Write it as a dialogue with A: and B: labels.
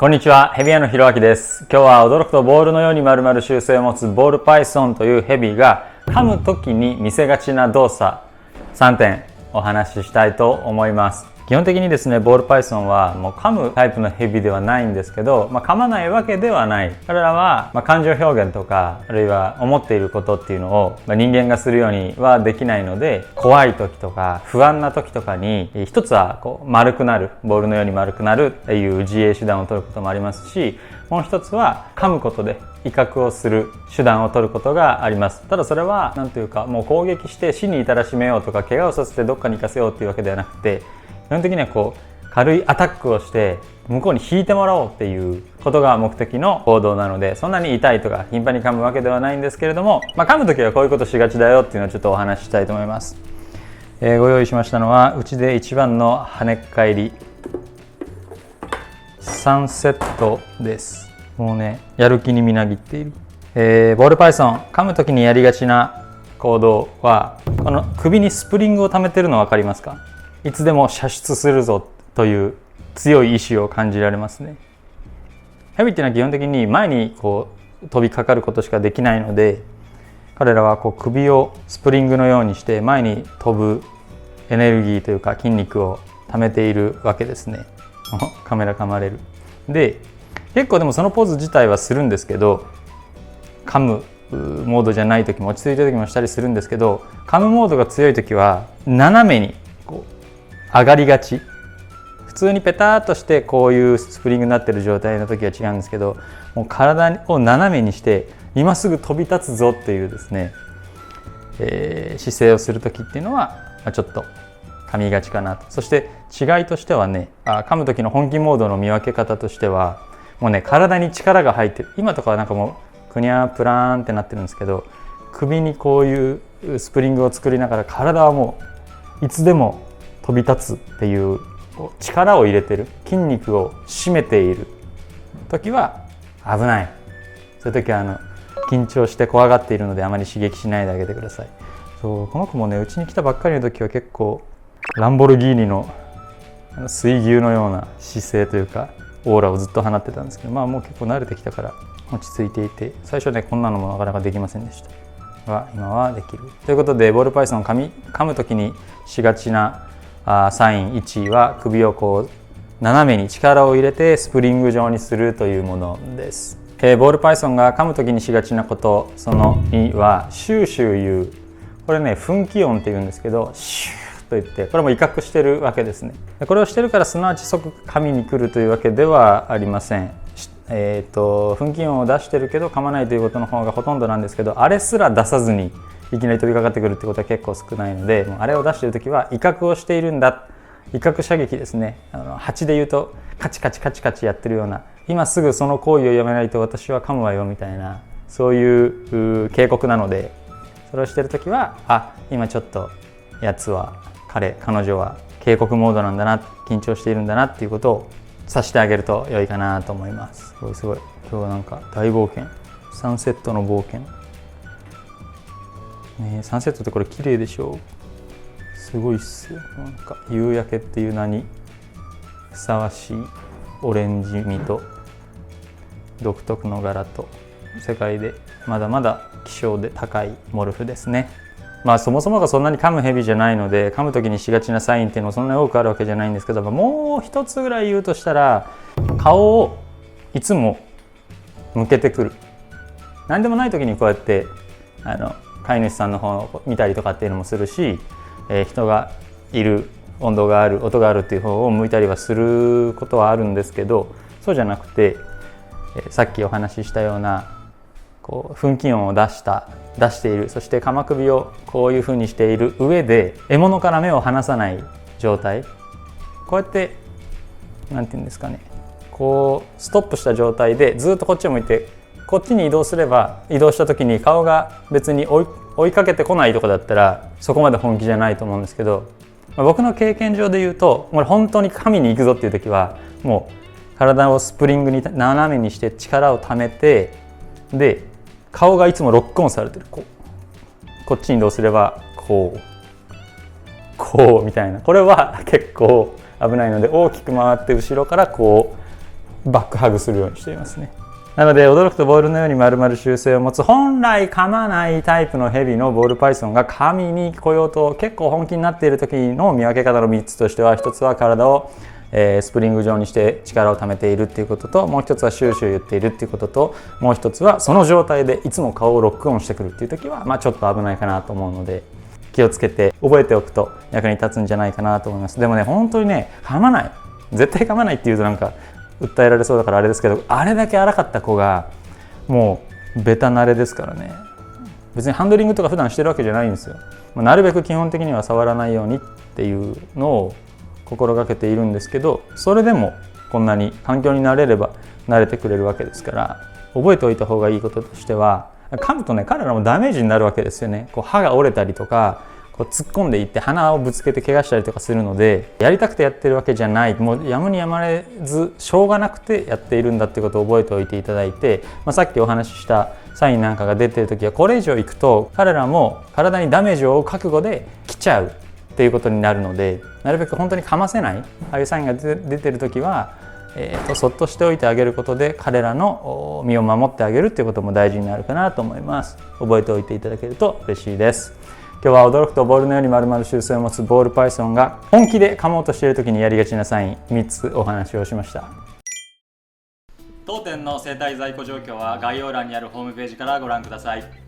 A: こんにちは、ヘビ屋のひろあきです。今日は驚くとボールのように丸々習性を持つボールパイソンというヘビが噛む時に見せがちな動作3点お話ししたいと思います。基本的にですね、ボールパイソンはもう噛むタイプのヘビではないんですけど、噛まないわけではない。彼らは感情表現とか、あるいは思っていることっていうのを人間がするようにはできないので、怖い時とか不安な時とかに一つは丸くなる、ボールのように丸くなるっていう自衛手段を取ることもありますし、もう一つは噛むことで威嚇をする手段を取ることがあります。ただそれは何というか、もう攻撃して死に至らしめようとか怪我をさせてどっかに行かせようっていうわけではなくて、基本的には軽いアタックをして向こうに引いてもらおうっていうことが目的の行動なので、そんなに痛いとか頻繁に噛むわけではないんですけれども、噛む時はこういうことしがちだよっていうのをちょっとお話ししたいと思います。ご用意しましたのは、うちで一番の跳ねっ返り3セットです。もうね、やる気にみなぎっている。ボールパイソン、噛む時にやりがちな行動は、この首にスプリングを溜めてるの分かりますか？いつでも射出するぞという強い意志を感じられますね。ヘビっていうのは基本的に前に飛びかかることしかできないので、彼らは首をスプリングのようにして前に飛ぶエネルギーというか筋肉を溜めているわけですね。カメラ噛まれる。で、結構でもそのポーズ自体はするんですけど、噛むモードじゃない時も落ち着いた時もしたりするんですけど、噛むモードが強い時は斜めに上がりがち。普通にペターっとしてこういうスプリングになってる状態の時は違うんですけど、もう体を斜めにして今すぐ飛び立つぞっていうですね、姿勢をする時っていうのはちょっと噛みがちかなと。そして違いとしてはね、噛む時の本気モードの見分け方としては、もうね、体に力が入ってる。今とかはなんかもうクニャープラーンってなってるんですけど、首にこういうスプリングを作りながら体はもういつでも飛び立つっていう力を入れてる、筋肉を締めている時は危ない。そういう時は緊張して怖がっているのであまり刺激しないであげてください。この子もね、うちに来たばっかりの時は結構ランボルギーニの水牛のような姿勢というかオーラをずっと放ってたんですけど、もう結構慣れてきたから落ち着いていて、最初ねこんなのもなかなかできませんでしたが、今はできるということで、ボールパイソン噛む時にしがちなサイン1は、首を斜めに力を入れてスプリング状にするというものです。ボールパイソンが噛む時にしがちなこと、その2はシューシュー言う。これね、噴気音って言うんですけど、シューと言って、これも威嚇してるわけですね。これをしてるからすなわち即噛みに来るというわけではありません。噴気音を出してるけど噛まないということの方がほとんどなんですけど、あれすら出さずにいきなり飛びかかってくるってことは結構少ないので、あれを出している時は威嚇をしているんだ、威嚇射撃ですね。蜂で言うとカチカチカチカチやってるような、今すぐその行為をやめないと私は噛むわよみたいな、そういう警告なので、それをしている時は今ちょっとやつは彼女は警告モードなんだな、緊張しているんだなっていうことをさしてあげると良いかなと思います。すごい今日はなんか大冒険、3セットの冒険ね。サンセットってこれ綺麗でしょう。すごいっすよ。なんか夕焼けっていう名にふさわしいオレンジ味と独特の柄と、世界でまだまだ希少で高いモルフですね。そもそもがそんなに噛むヘビじゃないので、噛む時にしがちなサインっていうのはそんなに多くあるわけじゃないんですけど、もう一つぐらい言うとしたら、顔をいつも向けてくる。何でもない時にこうやって飼い主さんの方を見たりとかっていうのもするし、人がいる、温度がある、音があるっていう方を向いたりはすることはあるんですけど、そうじゃなくて、さっきお話ししたような噴気音を出している、そして鎌首をこういう風にしている上で獲物から目を離さない状態、こうやってなんていうんですかね、ストップした状態でずっとこっちを向いて、こっちに移動すれば、移動した時に顔が別に追いかけてこないとこだったらそこまで本気じゃないと思うんですけど、僕の経験上で言うと、本当に噛みに行くぞっていう時はもう体をスプリングに斜めにして力をためて、で顔がいつもロックオンされてる、こっちに移動すればこうみたいな、これは結構危ないので、大きく回って後ろからバックハグするようにしていますね。なので驚くとボールのように丸々習性を持つ本来噛まないタイプのヘビのボールパイソンが噛みに来ようと結構本気になっている時の見分け方の3つとしては、1つは体をスプリング状にして力を溜めているっていうことと、もう一つはシューシュー言っているっていうことと、もう一つはその状態でいつも顔をロックオンしてくるっていう時は、ちょっと危ないかなと思うので、気をつけて覚えておくと役に立つんじゃないかなと思います。でもね、本当にね、噛まない、絶対噛まないっていうとなんか訴えられそうだからあれですけど、あれだけ荒かった子がもうベタ慣れですからね。別にハンドリングとか普段してるわけじゃないんですよ。なるべく基本的には触らないようにっていうのを心がけているんですけど、それでもこんなに環境に慣れれば慣れてくれるわけですから、覚えておいた方がいいこととしては、噛むとね、彼らもダメージになるわけですよね。こう歯が折れたりとか、こう突っ込んでいって鼻をぶつけて怪我したりとかするので、やりたくてやってるわけじゃない、もうやむにやまれずしょうがなくてやっているんだってことを覚えておいていただいて、さっきお話ししたサインなんかが出てる時は、これ以上いくと彼らも体にダメージを負う覚悟で来ちゃうっていうことになるので、なるべく本当に噛ませない、ああいうサインが出てる時は、そっとしておいてあげることで彼らの身を守ってあげるっていうことも大事になるかなと思います。覚えておいていただけると嬉しいです。今日は驚くとボールのように丸々習性を持つボールパイソンが本気で噛もうとしている時にやりがちなサイン3つお話をしました。当店の生態在庫状況は概要欄にあるホームページからご覧ください。